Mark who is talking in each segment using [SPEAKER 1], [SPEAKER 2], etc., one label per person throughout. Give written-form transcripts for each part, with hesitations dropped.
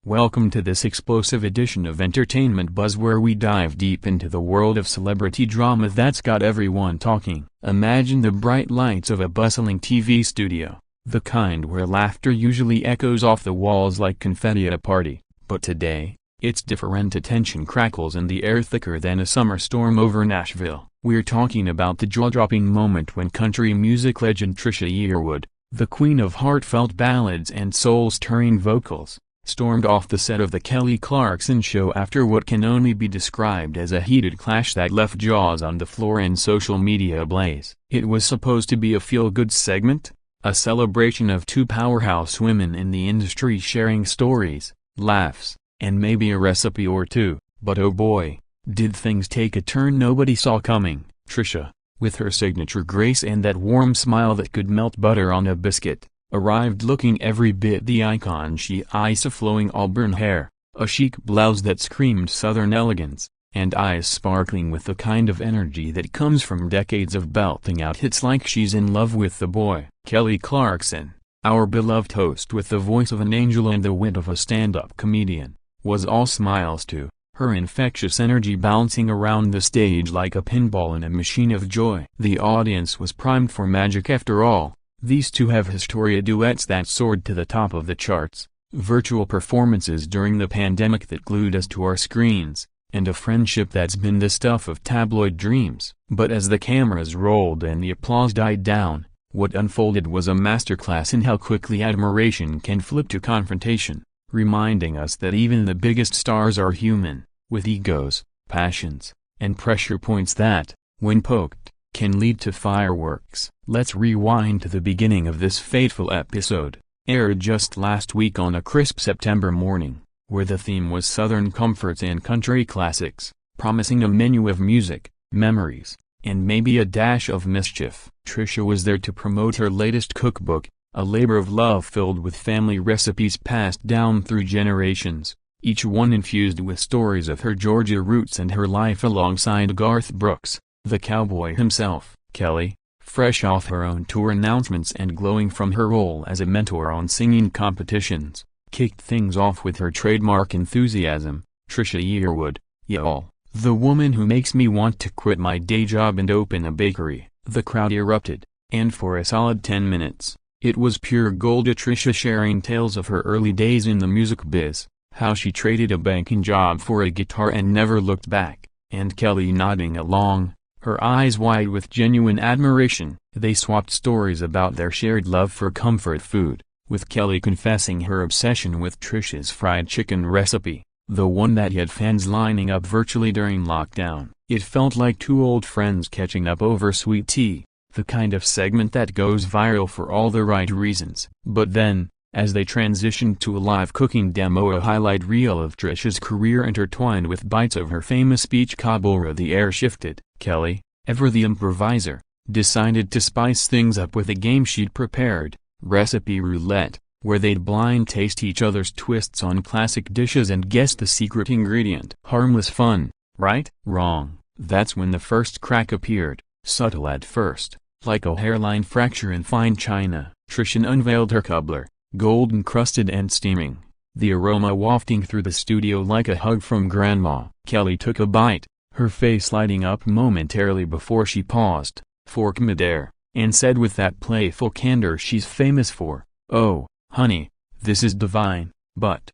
[SPEAKER 1] Welcome to this explosive edition of Entertainment Buzz, where we dive deep into the world of celebrity drama that's got everyone talking. Imagine the bright lights of a bustling TV studio, the kind where laughter usually echoes off the walls like confetti at a party. But today, it's different. Attention crackles in the air thicker than a summer storm over Nashville. We're talking about the jaw-dropping moment when country music legend Trisha Yearwood, the queen of heartfelt ballads and soul-stirring vocals, stormed off the set of the Kelly Clarkson Show after what can only be described as a heated clash that left jaws on the floor and social media ablaze. It was supposed to be a feel-good segment, a celebration of two powerhouse women in the industry sharing stories, laughs, and maybe a recipe or two, but oh boy, did things take a turn nobody saw coming. Trisha, with her signature grace and that warm smile that could melt butter on a biscuit, arrived looking every bit the icon she is. Flowing auburn hair, a chic blouse that screamed southern elegance, and eyes sparkling with the kind of energy that comes from decades of belting out hits like she's in love with the boy. Kelly Clarkson, our beloved host with the voice of an angel and the wit of a stand-up comedian, was all smiles too, her infectious energy bouncing around the stage like a pinball in a machine of joy. The audience was primed for magic. After all, these two have historia duets that soared to the top of the charts, virtual performances during the pandemic that glued us to our screens, and a friendship that's been the stuff of tabloid dreams. But as the cameras rolled and the applause died down, what unfolded was a masterclass in how quickly admiration can flip to confrontation, reminding us that even the biggest stars are human, with egos, passions, and pressure points that, when poked, can lead to fireworks. Let's rewind to the beginning of this fateful episode, aired just last week on a crisp September morning, where the theme was Southern comforts and country classics, promising a menu of music, memories, and maybe a dash of mischief. Trisha was there to promote her latest cookbook, a labor of love filled with family recipes passed down through generations, each one infused with stories of her Georgia roots and her life alongside Garth Brooks, the cowboy himself. Kelly, fresh off her own tour announcements and glowing from her role as a mentor on singing competitions, kicked things off with her trademark enthusiasm. Trisha Yearwood, y'all, the woman who makes me want to quit my day job and open a bakery. The crowd erupted, and for a solid 10 minutes, it was pure gold. Trisha sharing tales of her early days in the music biz, how she traded a banking job for a guitar and never looked back, and Kelly nodding along, her eyes wide with genuine admiration. They swapped stories about their shared love for comfort food, with Kelly confessing her obsession with Trisha's fried chicken recipe, the one that had fans lining up virtually during lockdown. It felt like two old friends catching up over sweet tea, the kind of segment that goes viral for all the right reasons. But then, as they transitioned to a live cooking demo, a highlight reel of Trisha's career intertwined with bites of her famous speech Caboora, the air shifted. Kelly, ever the improviser, decided to spice things up with a game she'd prepared, Recipe Roulette, where they'd blind taste each other's twists on classic dishes and guess the secret ingredient. Harmless fun, right? Wrong. That's when the first crack appeared, subtle at first, like a hairline fracture in fine china. Trisha unveiled her cobbler, golden-crusted and steaming, the aroma wafting through the studio like a hug from grandma. Kelly took a bite, her face lighting up momentarily before she paused, fork midair, and said with that playful candor she's famous for, "Oh, honey, this is divine, but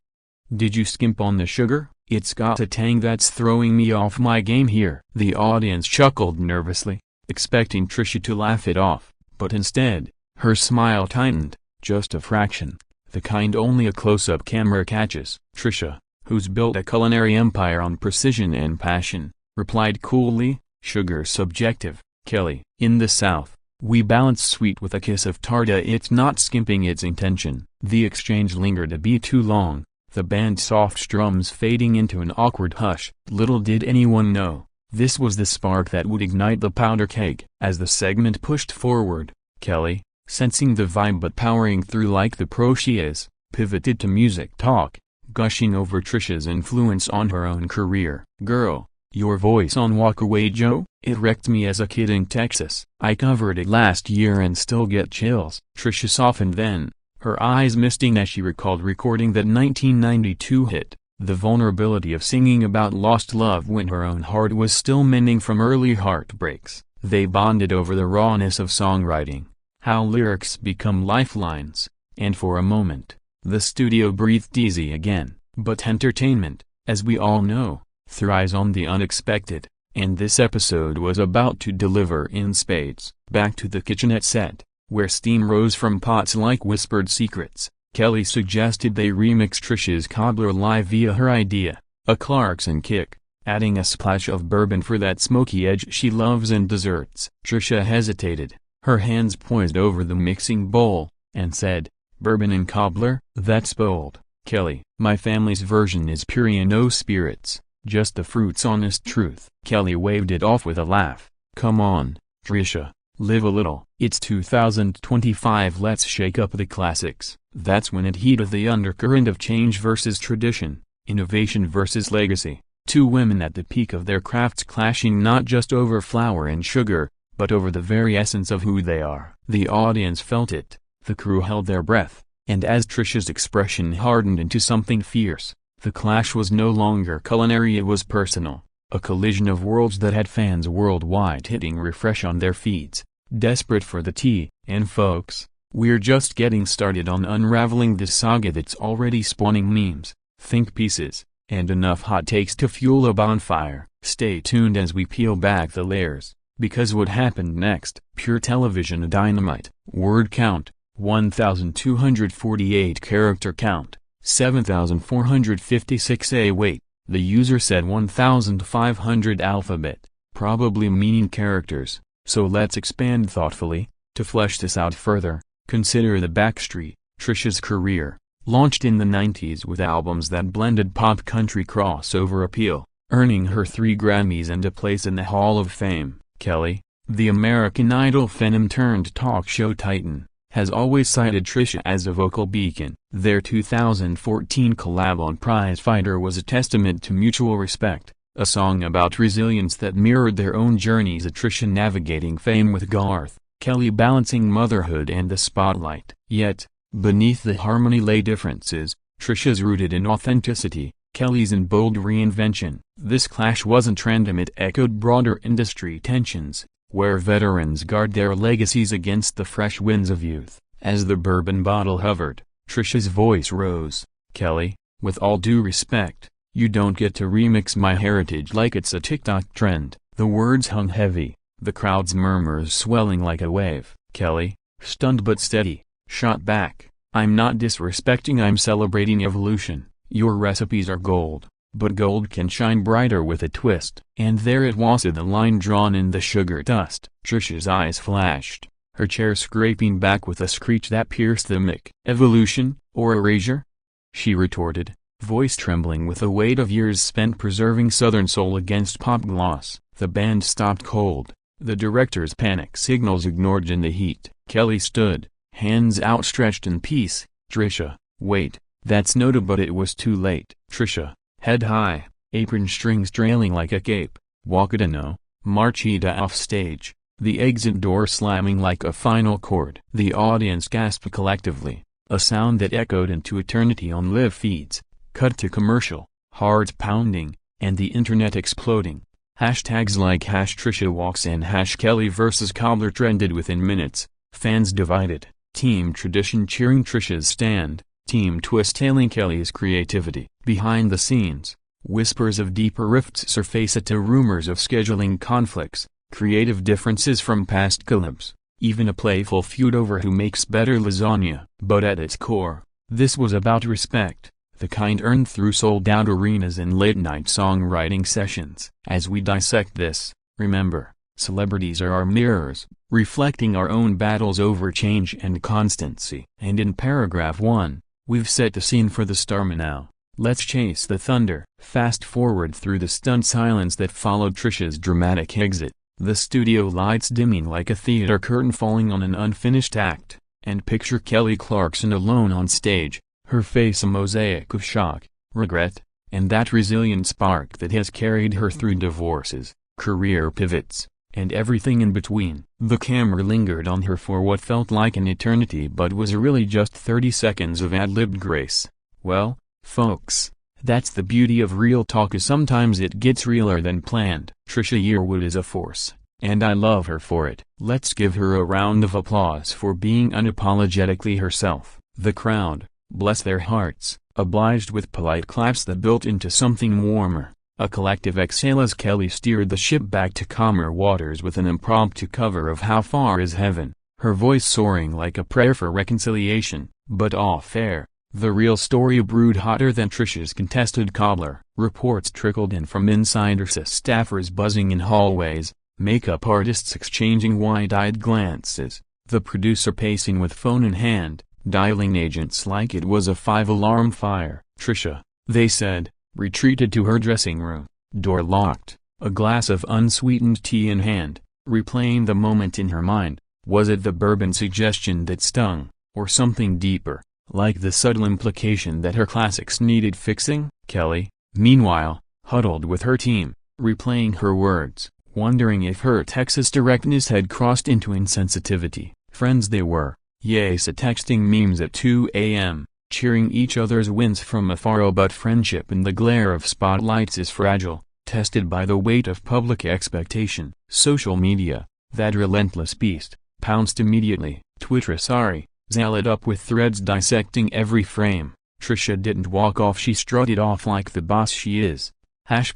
[SPEAKER 1] did you skimp on the sugar? It's got a tang that's throwing me off my game here." The audience chuckled nervously, expecting Trisha to laugh it off, but instead, her smile tightened, just a fraction, the kind only a close-up camera catches. Trisha, who's built a culinary empire on precision and passion, replied coolly, "Sugar's subjective, Kelly. In the South, we balance sweet with a kiss of tartar. It's not skimping, it's intention." The exchange lingered a bit too long, the band's soft strums fading into an awkward hush. Little did anyone know, this was the spark that would ignite the powder keg. As the segment pushed forward, Kelly, sensing the vibe but powering through like the pro she is, pivoted to music talk, gushing over Trisha's influence on her own career. "Girl, your voice on Walk Away Joe, it wrecked me as a kid in Texas. I covered it last year and still get chills." Trisha softened then, her eyes misting as she recalled recording that 1992 hit, the vulnerability of singing about lost love when her own heart was still mending from early heartbreaks. They bonded over the rawness of songwriting, how lyrics become lifelines, and for a moment, the studio breathed easy again. But entertainment, as we all know, thrives on the unexpected, and this episode was about to deliver in spades. Back to the kitchenette set, where steam rose from pots like whispered secrets, Kelly suggested they remix Trisha's Cobbler Live via her idea, a Clarkson kick, adding a splash of bourbon for that smoky edge she loves in desserts. Trisha hesitated, her hands poised over the mixing bowl, and said, "Bourbon and cobbler? That's bold, Kelly. My family's version is pure and no spirits, just the fruit's honest truth." Kelly waved it off with a laugh. "Come on, Trisha, live a little. It's 2025, let's shake up the classics." That's when it heated, the undercurrent of change versus tradition, innovation versus legacy. Two women at the peak of their crafts clashing not just over flour and sugar, but over the very essence of who they are. The audience felt it, the crew held their breath, and as Trisha's expression hardened into something fierce, the clash was no longer culinary, it was personal, a collision of worlds that had fans worldwide hitting refresh on their feeds, desperate for the tea. And folks, we're just getting started on unraveling this saga that's already spawning memes, think pieces, and enough hot takes to fuel a bonfire. Stay tuned as we peel back the layers, because what happened next, pure television dynamite. Word count, 1,248 character count, 7,456 weight. The user said 1,500 alphabet, probably meaning characters, so let's expand thoughtfully. To flesh this out further, consider the backstory. Trisha's career, launched in the 90s with albums that blended pop-country crossover appeal, earning her 3 Grammys and a place in the Hall of Fame. Kelly, the American Idol phenom turned talk show titan, has always cited Trisha as a vocal beacon. Their 2014 collab on Prize Fighter was a testament to mutual respect, a song about resilience that mirrored their own journeys, a Trisha navigating fame with Garth, Kelly balancing motherhood and the spotlight. Yet, beneath the harmony lay differences. Trisha's rooted in authenticity, Kelly's in bold reinvention. This clash wasn't random, it echoed broader industry tensions, where veterans guard their legacies against the fresh winds of youth. As the bourbon bottle hovered, Trisha's voice rose. "Kelly, with all due respect, you don't get to remix my heritage like it's a TikTok trend." The words hung heavy, the crowd's murmurs swelling like a wave. Kelly, stunned but steady, shot back, "I'm not disrespecting, I'm celebrating evolution. Your recipes are gold, but gold can shine brighter with a twist." And there it was, the line drawn in the sugar dust. Trisha's eyes flashed, her chair scraping back with a screech that pierced the mic. "Evolution, or erasure?" she retorted, voice trembling with the weight of years spent preserving Southern soul against pop gloss. The band stopped cold, the director's panic signals ignored in the heat. Kelly stood, hands outstretched in peace. "Trisha, wait, that's noted," but it was too late. Trisha, head high, apron strings trailing like a cape, walked no, marchita off stage, the exit door slamming like a final chord. The audience gasped collectively, a sound that echoed into eternity on live feeds. Cut to commercial, hearts pounding, and the internet exploding. Hashtags like #TrishaWalks and #Kelly vs Cobbler trended within minutes. Fans divided, Team Tradition cheering Trisha's stand, Team Twist hailing Kelly's creativity. Behind the scenes, whispers of deeper rifts surface to rumors of scheduling conflicts, creative differences from past collabs, even a playful feud over who makes better lasagna. But at its core, this was about respect, the kind earned through sold-out arenas and late-night songwriting sessions. As we dissect this, remember, celebrities are our mirrors, reflecting our own battles over change and constancy. And in paragraph 1, we've set the scene for the storm now. Let's chase the thunder. Fast forward through the stunned silence that followed Trisha's dramatic exit, the studio lights dimming like a theater curtain falling on an unfinished act, and picture Kelly Clarkson alone on stage, her face a mosaic of shock, regret, and that resilient spark that has carried her through divorces, career pivots, and everything in between. The camera lingered on her for what felt like an eternity but was really just 30 seconds of ad-libbed grace. Well, folks, that's the beauty of real talk, is sometimes it gets realer than planned. Trisha Yearwood is a force, and I love her for it. Let's give her a round of applause for being unapologetically herself. The crowd, bless their hearts, obliged with polite claps that built into something warmer. A collective exhale as Kelly steered the ship back to calmer waters with an impromptu cover of How Far Is Heaven, her voice soaring like a prayer for reconciliation. But off air, the real story brewed hotter than Trisha's contested cobbler. Reports trickled in from insiders, staffers buzzing in hallways, makeup artists exchanging wide-eyed glances, the producer pacing with phone in hand, dialing agents like it was a 5-alarm fire. Trisha, they said, retreated to her dressing room, door locked, a glass of unsweetened tea in hand, replaying the moment in her mind. Was it the bourbon suggestion that stung, or something deeper, like the subtle implication that her classics needed fixing? Kelly, meanwhile, huddled with her team, replaying her words, wondering if her Texas directness had crossed into insensitivity. Friends they were, yes, texting memes at 2 a.m., cheering each other's wins from afar. Oh, but friendship in the glare of spotlights is fragile, tested by the weight of public expectation. Social media, that relentless beast, pounced immediately. Twitter zailed up with threads dissecting every frame. Trisha didn't walk off, she strutted off like the boss she is.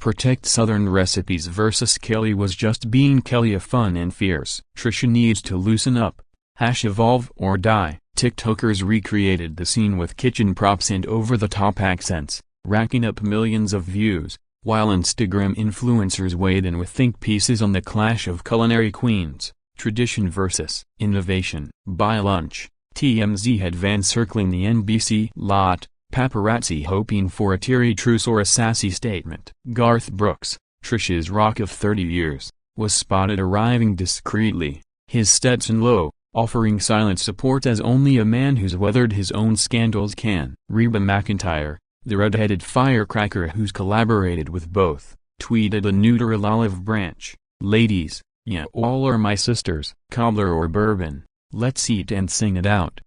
[SPEAKER 1] #protect Southern recipes versus Kelly was just being Kelly, a fun and fierce. Trisha needs to loosen up. #evolve or die. TikTokers recreated the scene with kitchen props and over-the-top accents, racking up millions of views, while Instagram influencers weighed in with think pieces on the clash of culinary queens, tradition versus innovation. By lunch, TMZ had vans circling the NBC lot, paparazzi hoping for a teary truce or a sassy statement. Garth Brooks, Trisha's rock of 30 years, was spotted arriving discreetly, his Stetson low, offering silent support as only a man who's weathered his own scandals can. Reba McEntire, the red-headed firecracker who's collaborated with both, tweeted a neutral olive branch. Ladies, yeah, all are my sisters. Cobbler or bourbon, let's eat and sing it out.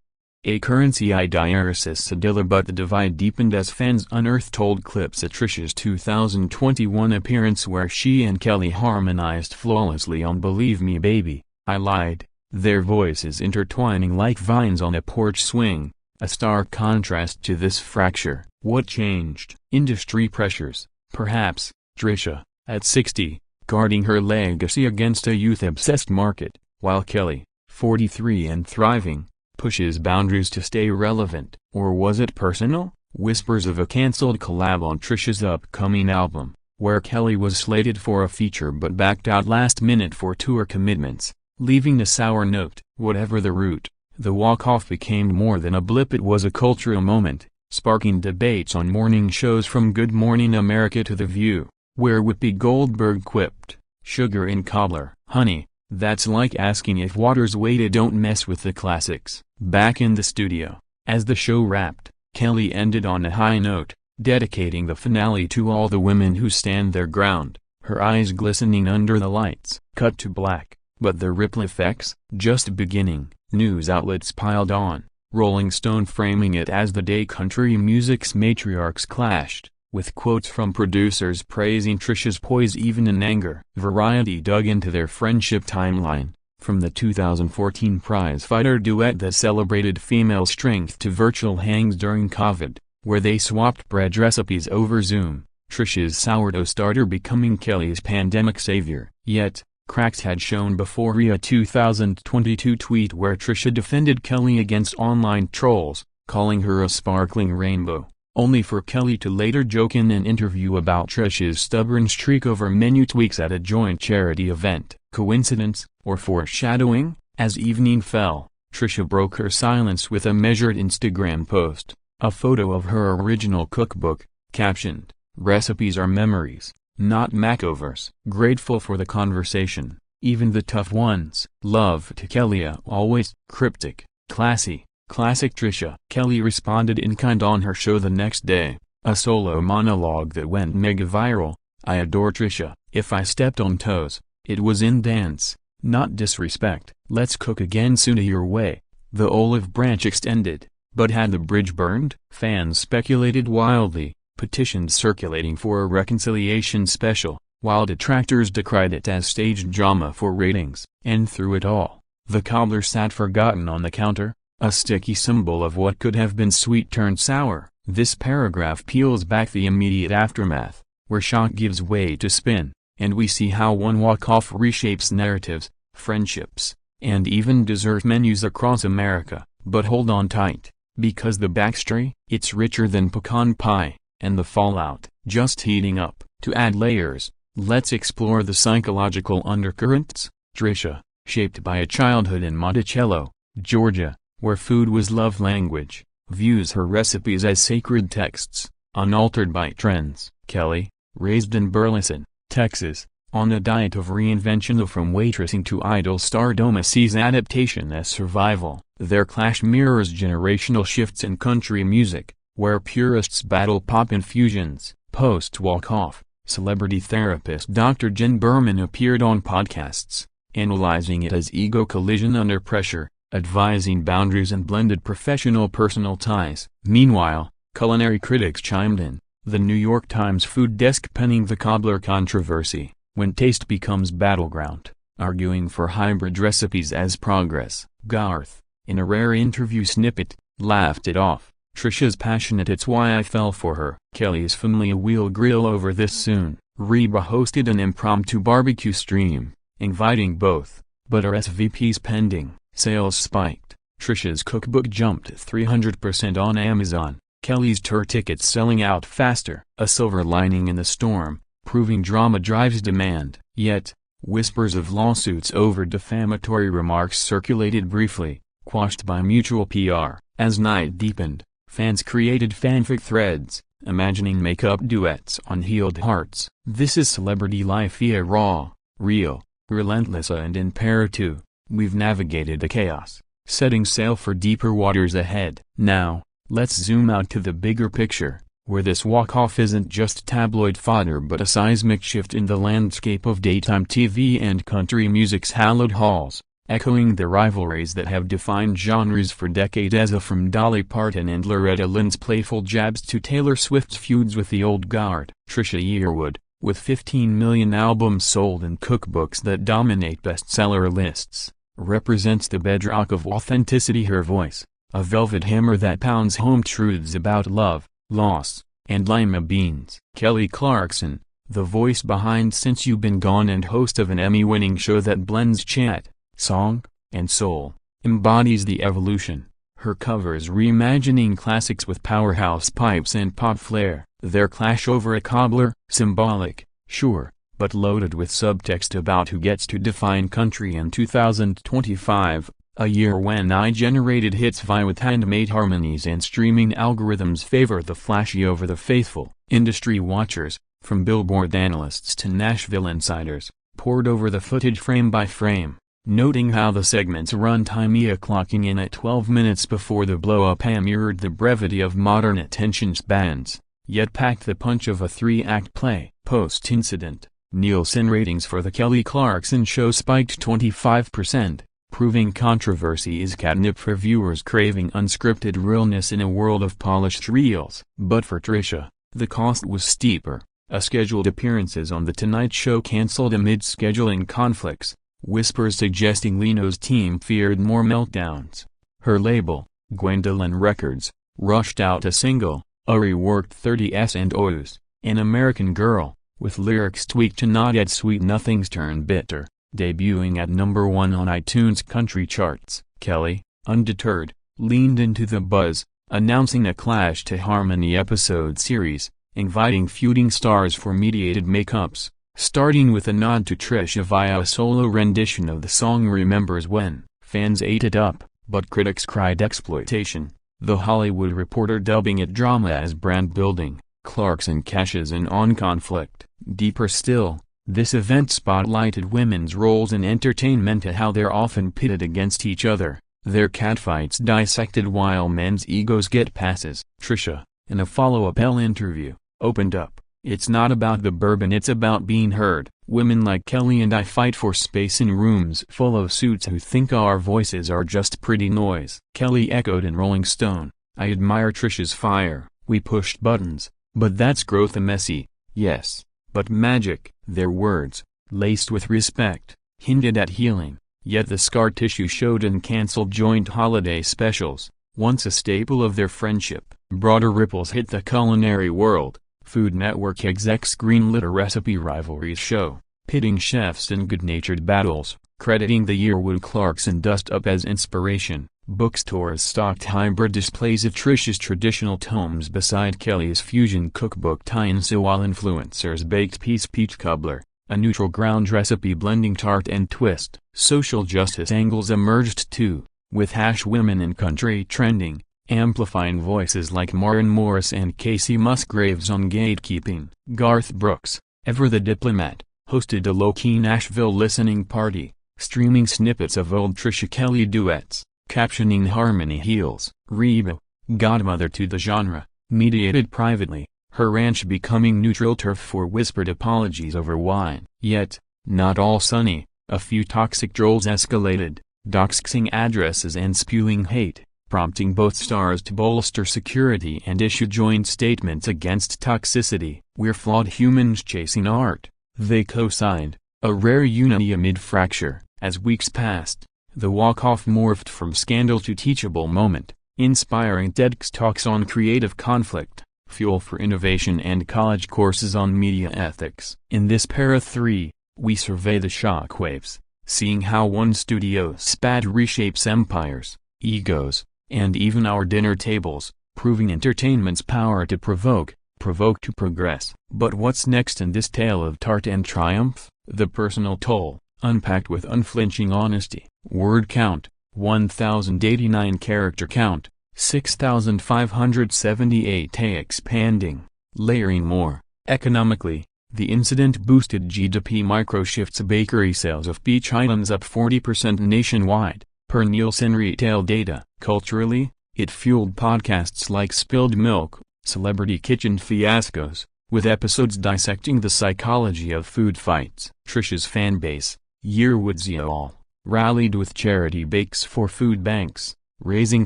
[SPEAKER 1] A currency diaresis Sedilla, but the divide deepened as fans unearthed old clips at Trisha's 2021 appearance where she and Kelly harmonized flawlessly on Believe Me Baby, I Lied, their voices intertwining like vines on a porch swing, a stark contrast to this fracture. What changed? Industry pressures, perhaps. Trisha, at 60, guarding her legacy against a youth-obsessed market, while Kelly, 43 and thriving, pushes boundaries to stay relevant. Or was it personal? Whispers of a cancelled collab on Trisha's upcoming album, where Kelly was slated for a feature but backed out last minute for tour commitments, leaving a sour note. Whatever the route, the walk-off became more than a blip, it was a cultural moment, sparking debates on morning shows from Good Morning America to The View, where Whoopi Goldberg quipped, "Sugar in cobbler, honey, that's like asking if water's weighted. Don't mess with the classics." Back in the studio, as the show wrapped, Kelly ended on a high note, dedicating the finale to all the women who stand their ground, her eyes glistening under the lights. Cut to black, but the ripple effects, just beginning. News outlets piled on, Rolling Stone framing it as the day country music's matriarchs clashed, with quotes from producers praising Trisha's poise even in anger. Variety dug into their friendship timeline, from the 2014 prize-fighter duet that celebrated female strength to virtual hangs during COVID, where they swapped bread recipes over Zoom, Trisha's sourdough starter becoming Kelly's pandemic savior. Yet, cracks had shown before a 2022 tweet where Trisha defended Kelly against online trolls, calling her a sparkling rainbow, only for Kelly to later joke in an interview about Trisha's stubborn streak over menu tweaks at a joint charity event. Coincidence, or foreshadowing? As evening fell, Trisha broke her silence with a measured Instagram post, a photo of her original cookbook, captioned, "Recipes are memories, not makeovers." Grateful for the conversation, even the tough ones. Love to Kelly, always cryptic, classy, classic Trisha. Kelly responded in kind on her show the next day, a solo monologue that went mega viral. "I adore Trisha. If I stepped on toes, It was in dance, not disrespect. "Let's cook again soon your way." The olive branch extended, but had the bridge burned? Fans speculated wildly, petitions circulating for a reconciliation special, while detractors decried it as staged drama for ratings. And through it all, the cobbler sat forgotten on the counter, a sticky symbol of what could have been sweet turned sour. This paragraph peels back the immediate aftermath, where shock gives way to spin, and we see how one walk-off reshapes narratives, friendships, and even dessert menus across America. But hold on tight, because the backstory, it's richer than pecan pie, and the fallout, just heating up. To add layers, let's explore the psychological undercurrents. Trisha, shaped by a childhood in Monticello, Georgia, where food was love language, views her recipes as sacred texts, unaltered by trends. Kelly, raised in Burleson, Texas, on a diet of reinvention from waitressing to idol stardom, sees adaptation as survival. Their clash mirrors generational shifts in country music, where purists battle pop infusions. Post-walk-off, celebrity therapist Dr. Jen Berman appeared on podcasts, analyzing it as ego collision under pressure, advising boundaries and blended professional-personal ties. Meanwhile, culinary critics chimed in, the New York Times food desk penning the cobbler controversy, when taste becomes battleground, arguing for hybrid recipes as progress. Garth, in a rare interview snippet, laughed it off. Trisha's passionate, it's why I fell for her. Kelly's family will grill over this soon. Reba hosted an impromptu barbecue stream, inviting both, but RSVPs pending. Sales spiked. Trisha's cookbook jumped 300% on Amazon. Kelly's tour tickets selling out faster. A silver lining in the storm, proving drama drives demand. Yet, whispers of lawsuits over defamatory remarks circulated briefly, quashed by mutual PR. As night deepened, fans created fanfic threads, imagining makeup duets on healed hearts. This is celebrity life via raw, real, relentless, and in pair too. We've navigated the chaos, setting sail for deeper waters ahead. Now, let's zoom out to the bigger picture, where this walk-off isn't just tabloid fodder but a seismic shift in the landscape of daytime TV and country music's hallowed halls, echoing the rivalries that have defined genres for decades. From Dolly Parton and Loretta Lynn's playful jabs to Taylor Swift's feuds with the old guard. Trisha Yearwood, with 15 million albums sold and cookbooks that dominate bestseller lists, represents the bedrock of authenticity. Her voice, a velvet hammer that pounds home truths about love, loss, and lima beans. Kelly Clarkson, the voice behind Since You've Been Gone and host of an Emmy-winning show that blends chat, song, and soul, embodies the evolution. Her covers reimagining classics with powerhouse pipes and pop flair. Their clash over a cobbler, symbolic, sure, but loaded with subtext about who gets to define country in 2025, a year when AI-generated hits vie with handmade harmonies and streaming algorithms favor the flashy over the faithful. Industry watchers, from Billboard analysts to Nashville insiders, pored over the footage frame by frame, noting how the segment's runtime, clocking in at 12 minutes before the blow-up, mirrored the brevity of modern attention spans, yet packed the punch of a 3-act play. Post-incident, Nielsen ratings for The Kelly Clarkson Show spiked 25%, proving controversy is catnip for viewers craving unscripted realness in a world of polished reels. But for Trisha, the cost was steeper. Scheduled appearances on The Tonight Show canceled amid scheduling conflicts, whispers suggesting Leno's team feared more meltdowns. Her label, Gwendolyn Records, rushed out a single, a reworked 30s and O's, An American Girl, with lyrics tweaked to nod at Sweet Nothings Turn Bitter, debuting at #1 on iTunes country charts. Kelly, undeterred, leaned into the buzz, announcing a Clash to Harmony episode series, inviting feuding stars for mediated makeups, starting with a nod to Trisha via a solo rendition of the song Remembers When. Fans ate it up, but critics cried exploitation, The Hollywood Reporter dubbing it drama as brand building. Clarkson cashes in on conflict. Deeper still, this event spotlighted women's roles in entertainment and how they're often pitted against each other, their catfights dissected while men's egos get passes. Trisha, in a follow-up Elle interview, opened up, "It's not about the bourbon, it's about being heard." Women like Kelly and I fight for space in rooms full of suits who think our voices are just pretty noise. Kelly echoed in Rolling Stone, I admire Trisha's fire, we pushed buttons, but that's growth and messy, yes, but magic. Their words, laced with respect, hinted at healing, yet the scar tissue showed in cancelled joint holiday specials, once a staple of their friendship. Broader ripples hit the culinary world. Food Network execs greenlit a recipe rivalries show, pitting chefs in good-natured battles, crediting the Yearwood Clarkson dust-up as inspiration. Bookstores stocked hybrid displays of Trisha's traditional tomes beside Kelly's fusion cookbook tie-ins, while influencers baked peach cobbler, a neutral ground recipe blending tart and twist. Social justice angles emerged too, with #women in country trending, amplifying voices like Martin Morris and Casey Musgraves on gatekeeping. Garth Brooks, ever the diplomat, hosted a low-key Nashville listening party, streaming snippets of old Trisha Kelly duets, captioning Harmony Heals. Reba, godmother to the genre, mediated privately, her ranch becoming neutral turf for whispered apologies over wine. Yet, not all sunny, a few toxic trolls escalated, doxing addresses and spewing hate, prompting both stars to bolster security and issue joint statements against toxicity. We're flawed humans chasing art, they co-signed, a rare unity amid fracture. As weeks passed, the walk-off morphed from scandal to teachable moment, inspiring TEDx talks on creative conflict, fuel for innovation and college courses on media ethics. In this Para 3, we survey the shockwaves, seeing how one studio's spat reshapes empires, egos, and even our dinner tables, proving entertainment's power to provoke to progress. But what's next in this tale of tart and triumph? The personal toll, unpacked with unflinching honesty. Word count, 1,089. Character count, 6,578. Expanding, layering more. Economically, the incident boosted GDP. Microshifts bakery sales of peach items up 40% nationwide, per Nielsen retail data. Culturally, it fueled podcasts like Spilled Milk, Celebrity Kitchen Fiascos, with episodes dissecting the psychology of food fights. Trisha's fanbase, Yearwood's all, rallied with charity bakes for food banks, raising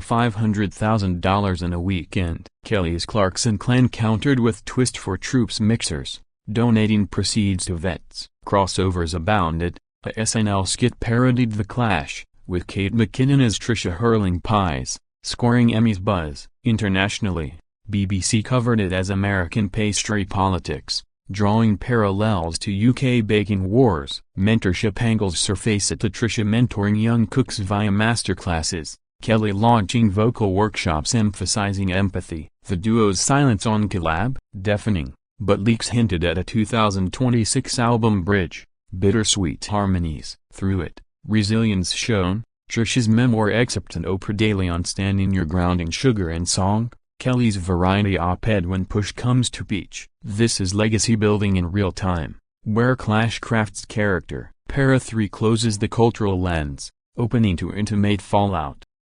[SPEAKER 1] $500,000 in a weekend. Kelly's Clarkson clan countered with Twist for Troops mixers, donating proceeds to vets. Crossovers abounded. A SNL skit parodied The Clash, with Kate McKinnon as Trisha hurling pies, scoring Emmys buzz. Internationally, BBC covered it as American pastry politics, drawing parallels to UK baking wars. Mentorship angles surface at the Trisha mentoring young cooks via masterclasses, Kelly launching vocal workshops emphasizing empathy. The duo's silence on collab, deafening, but leaks hinted at a 2026 album bridge. Bittersweet harmonies. Through it, resilience shown. Trisha's memoir excerpt and Oprah Daily on standing your ground in sugar and song. Kelly's variety op-ed when push comes to peach. This is legacy building in real time, where Clash crafts character. Para 3 closes the cultural lens, opening to intimate fallout.